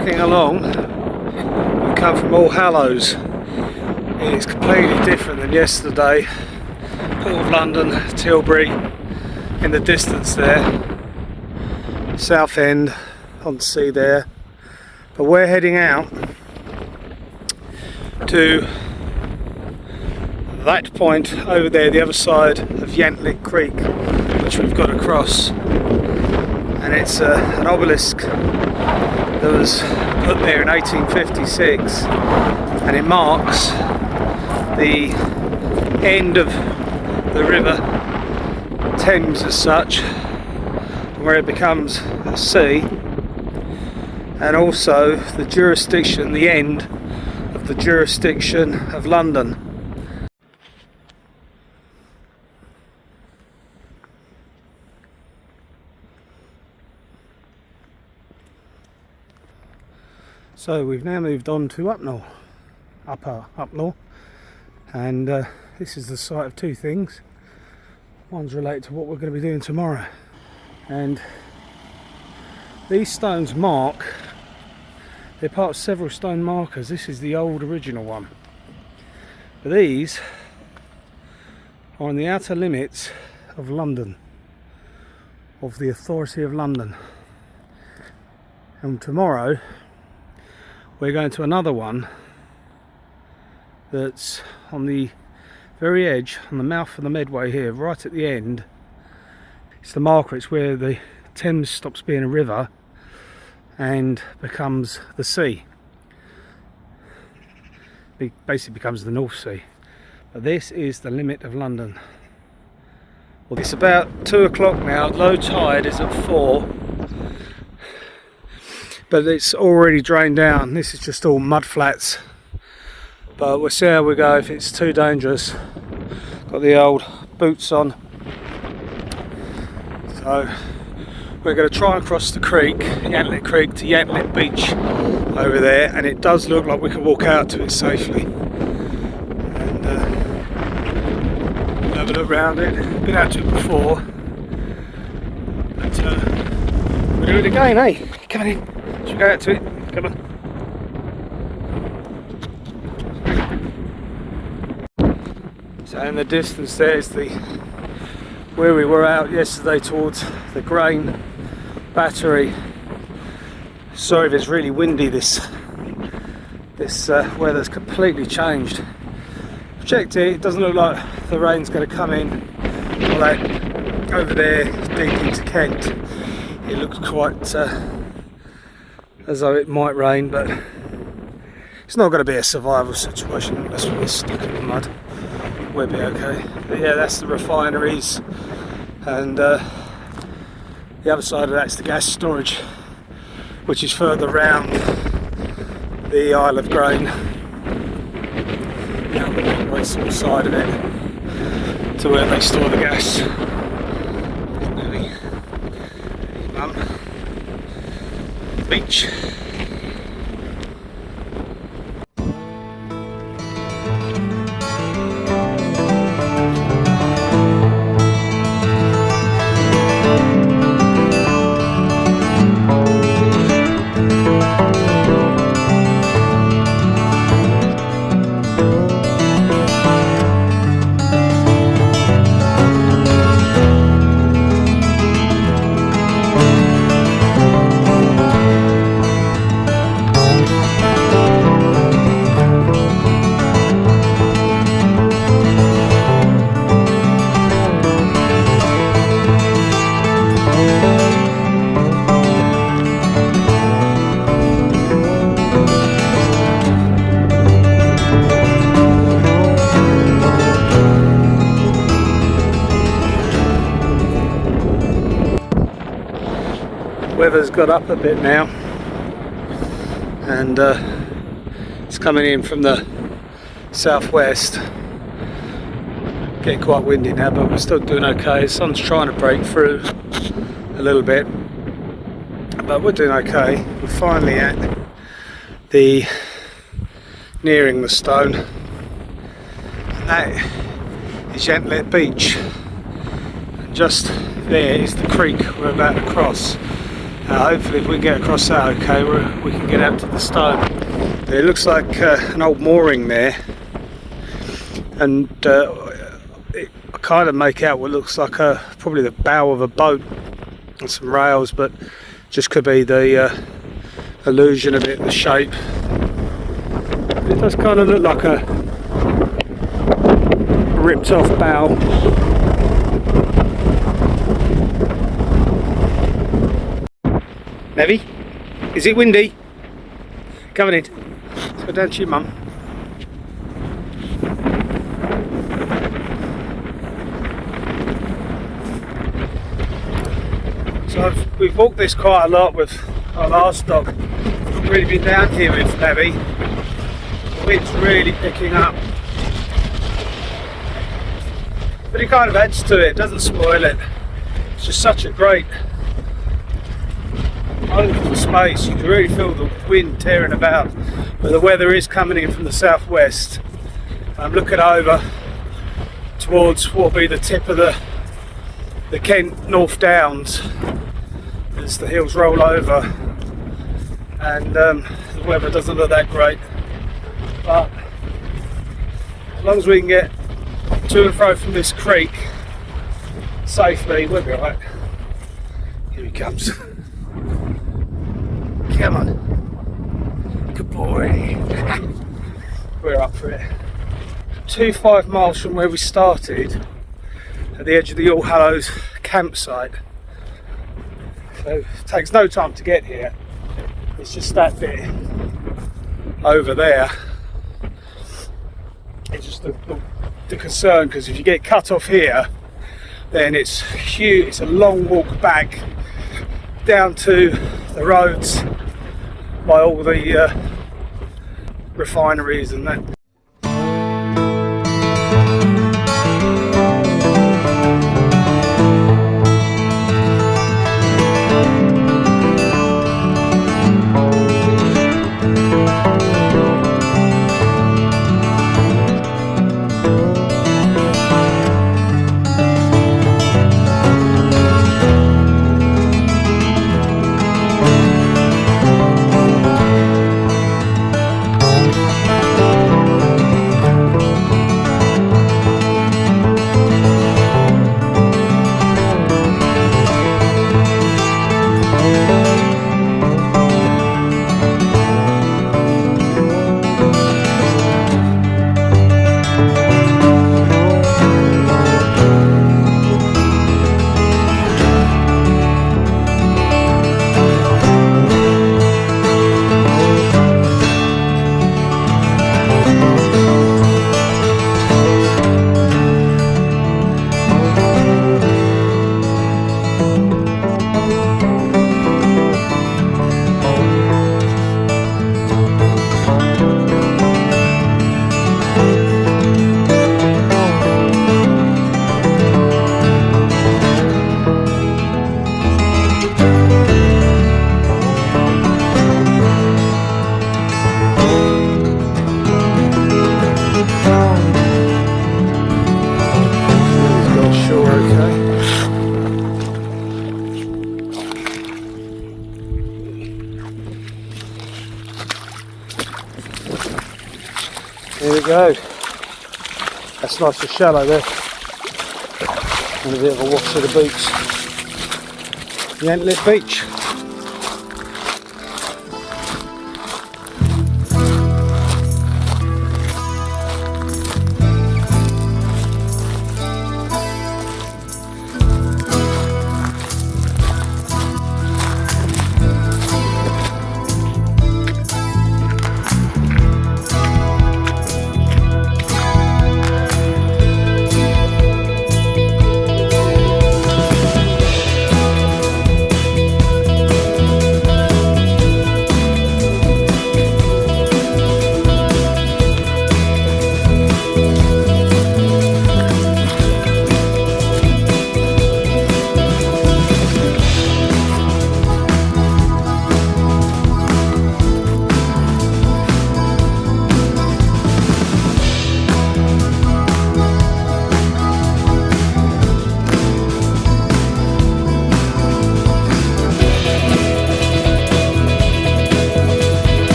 walking along, we come from Allhallows. It's completely different than yesterday. Port of London, Tilbury in the distance there, South End on the sea there, but we're heading out to that point over there, the other side of Yantlet Creek, which we've got to cross, and it's an obelisk that was put there in 1856, and it marks the end of the River Thames as such, where it becomes a sea, and also the jurisdiction, the end of the jurisdiction of London. So we've now moved on to up north, and this is the site of two things. One's related to what we're going to be doing tomorrow, and these stones mark, they're part of several stone markers. This is the old original one, but these are on the outer limits of London, of the authority of London. And tomorrow we're going to another one that's on the very edge, on the mouth of the Medway here, right at the end. It's the marker, it's where the Thames stops being a river and becomes the sea. It basically becomes the North Sea. But this is the limit of London. Well, it's about 2 o'clock now, low tide is at 4. But it's already drained down. This is just all mud flats. But we'll see how we go. If it's too dangerous, got the old boots on. So we're going to try and cross the creek, Yantlet Creek, to Yantlet Beach over there, and it does look like we can walk out to it safely. And we'll have a look around it. Been out to it before, but we'll do it again, eh? Come on in. Should we go out to it? Come on. So in the distance there's where we were out yesterday towards the grain battery. Sorry if it's really windy, this weather's completely changed. I've checked it, it doesn't look like the rain's going to come in. Like over there deep into Kent, it looks quite as though it might rain, but it's not going to be a survival situation unless we get stuck in the mud. We'll be okay. But yeah, that's the refineries, and the other side of that's the gas storage, which is further round the Isle of Grain, down the west side of it, to where they store the gas. Beach. Weather's got up a bit now, and it's coming in from the southwest. Getting quite windy now, but we're still doing okay. The sun's trying to break through a little bit, but we're doing okay. We're finally at the nearing the stone, and that is Yantlet Beach, and just there is the creek we're about to cross. Hopefully if we get across that okay, we can get out to the stone. It looks like an old mooring there, and I kind of make out what looks like probably the bow of a boat and some rails, but just could be the illusion of it, the shape. It does kind of look like a ripped off bow. Nevy, is it windy? Coming in. Let's go down to your mum. So we've walked this quite a lot with our last dog. Not really been down here with Nevy. The wind's really picking up. But it kind of adds to it, doesn't spoil it. It's just such a great open space. You can really feel the wind tearing about, but the weather is coming in from the southwest. I'm looking over towards what will be the tip of the Kent North Downs as the hills roll over, and the weather doesn't look that great, but as long as we can get to and fro from this creek safely, we'll be alright. Here he comes. Come on. Good boy. We're up for it. 5 miles from where we started, at the edge of the Allhallows campsite. So it takes no time to get here. It's just that bit over there. It's just the concern, because if you get cut off here, then it's huge. It's a long walk back down to the roads by all the refineries and that. There we go. That's nice and shallow there. And a bit of a wash of the beach. Yantlet Beach.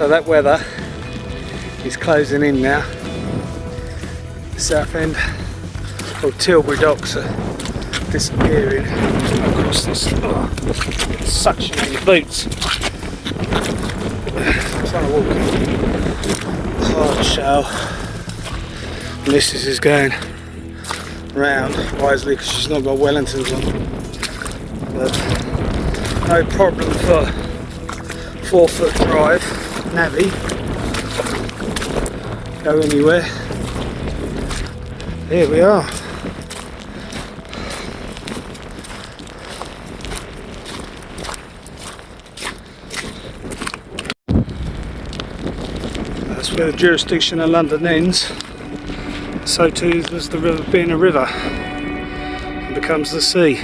So that weather is closing in now. South end or Tilbury docks are disappearing across this. Oh, suction in your boots. I'm trying to walk hard shell. Mrs. is going round wisely because she's not got Wellingtons on. But no problem for 4-foot drive, navvy. Go anywhere. Here we are. That's where the jurisdiction of London ends. So too does the river being a river. It becomes the sea.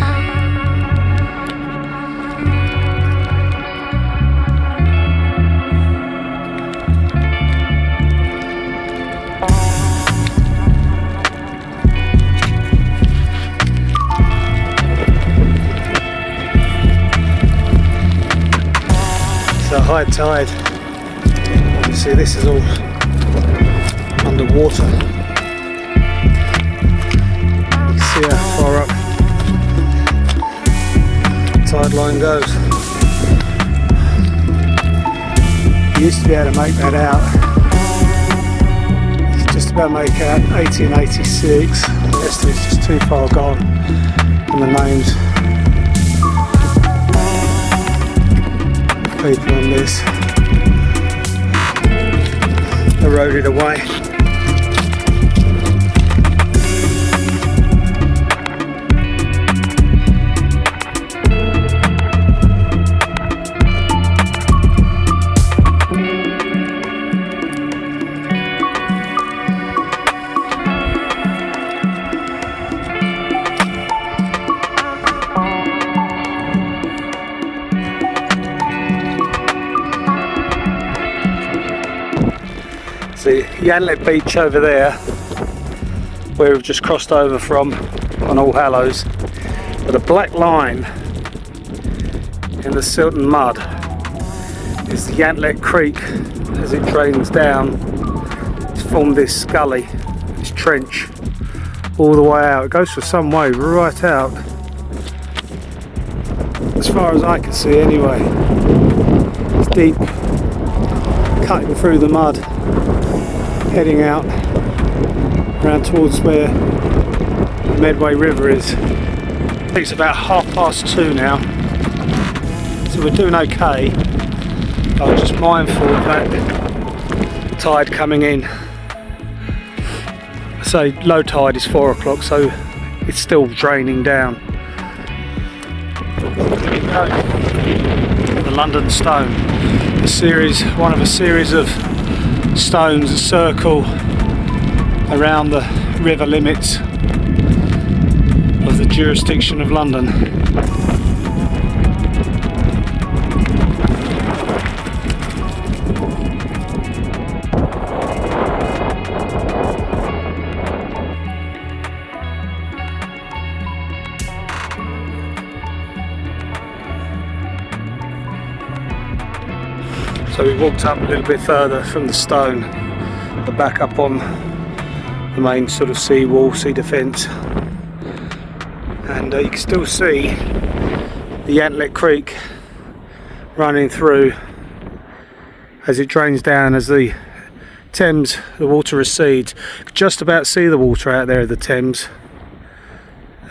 So high tide. Obviously this is all underwater. You can see how far up tide line goes. You used to be able to make that out. You could just about make out 1886. The rest of it's just too far gone. And the names of people on this eroded away. The Yantlet Beach over there, where we've just crossed over from on Allhallows, but a black line in the silt and mud is the Yantlet Creek. As it drains down, it's formed this gully, this trench, all the way out. It goes for some way right out, as far as I can see anyway. It's deep, cutting through the mud, heading out around towards where the Medway River is. I think it's about 2:30 now, so we're doing okay. I was just mindful of that tide coming in. So low tide is 4 o'clock, so it's still draining down. The London Stone, one of a series of stones that circle around the river limits of the jurisdiction of London. So we walked up a little bit further from the stone, but back up on the main sort of sea wall, sea defence, and you can still see the Yantlet Creek running through as it drains down. As the Thames, the water recedes. You can just about see the water out there of the Thames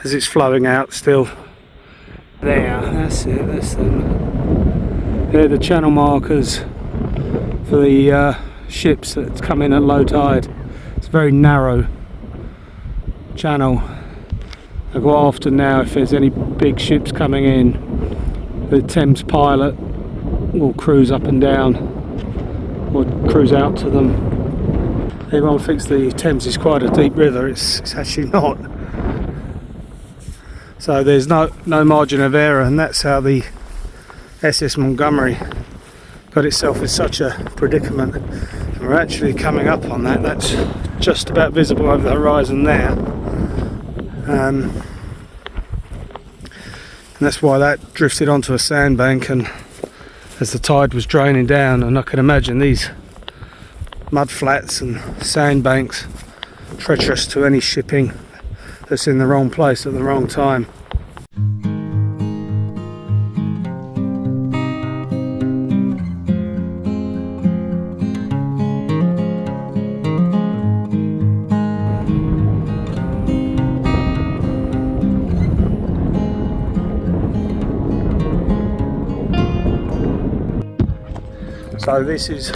as it's flowing out still. There, that's it, that's them. They're the channel markers for the ships that come in at low tide. It's a very narrow channel. And quite often now, if there's any big ships coming in, the Thames pilot will cruise up and down or cruise out to them. Everyone thinks the Thames is quite a deep river. It's actually not. So there's no margin of error, and that's how the SS Montgomery got itself in such a predicament. And we're actually coming up on that. That's just about visible over the horizon there, and that's why that drifted onto a sandbank and as the tide was draining down, and I can imagine these mud flats and sandbanks treacherous to any shipping that's in the wrong place at the wrong time. So this is,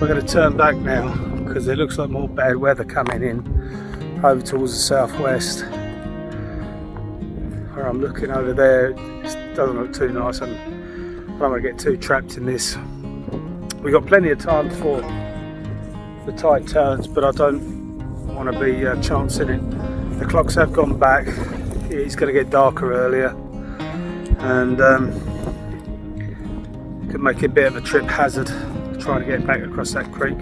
we're going to turn back now because it looks like more bad weather coming in over towards the southwest. Where I'm looking over there, it doesn't look too nice, and I don't want to get too trapped in this. We've got plenty of time before the tide turns, but I don't want to be chancing it. The clocks have gone back. It's going to get darker earlier, and could make it a bit of a trip hazard trying to get back across that creek.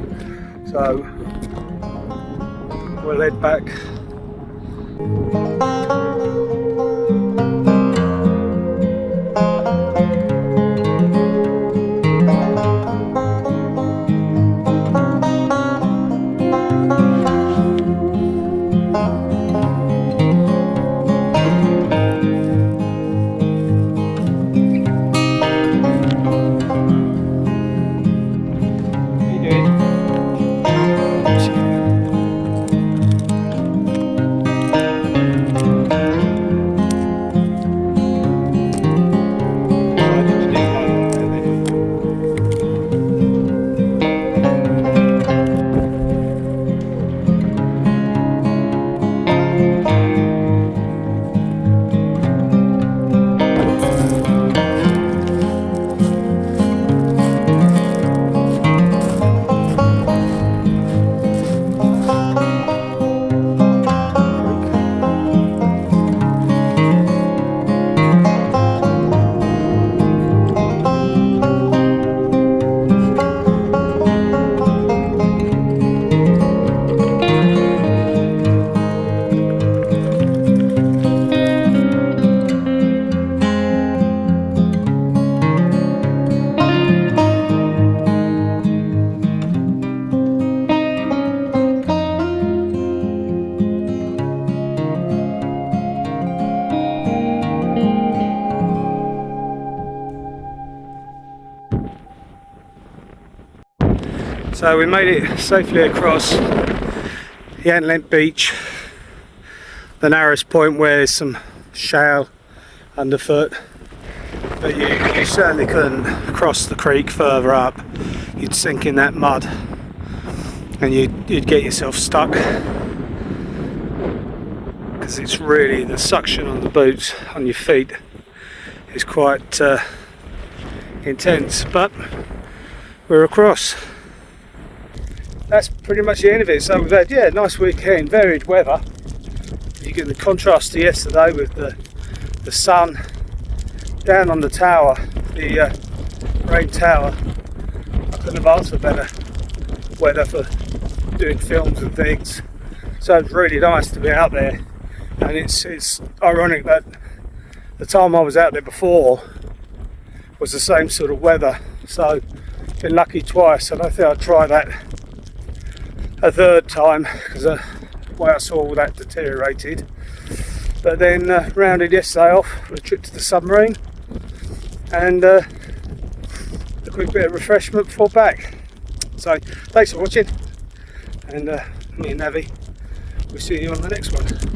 So we'll head back. So we made it safely across Yantlet Beach, the narrowest point where there's some shale underfoot, but you certainly couldn't cross the creek further up. You'd sink in that mud and you'd get yourself stuck, because it's really, the suction on the boots, on your feet, is quite intense, but we're across. That's pretty much the end of it. So we've had, yeah, nice weekend, varied weather. You get the contrast to yesterday with the sun down on the tower, the rain tower. I couldn't have asked for better weather for doing films and things. So it's really nice to be out there, and it's ironic that the time I was out there before was the same sort of weather. So been lucky twice, and I think I'll try that a third time, because the way I saw all that deteriorated. But then rounded yesterday off with a trip to the submarine and a quick bit of refreshment before back. So thanks for watching, and me and Navi, we'll see you on the next one.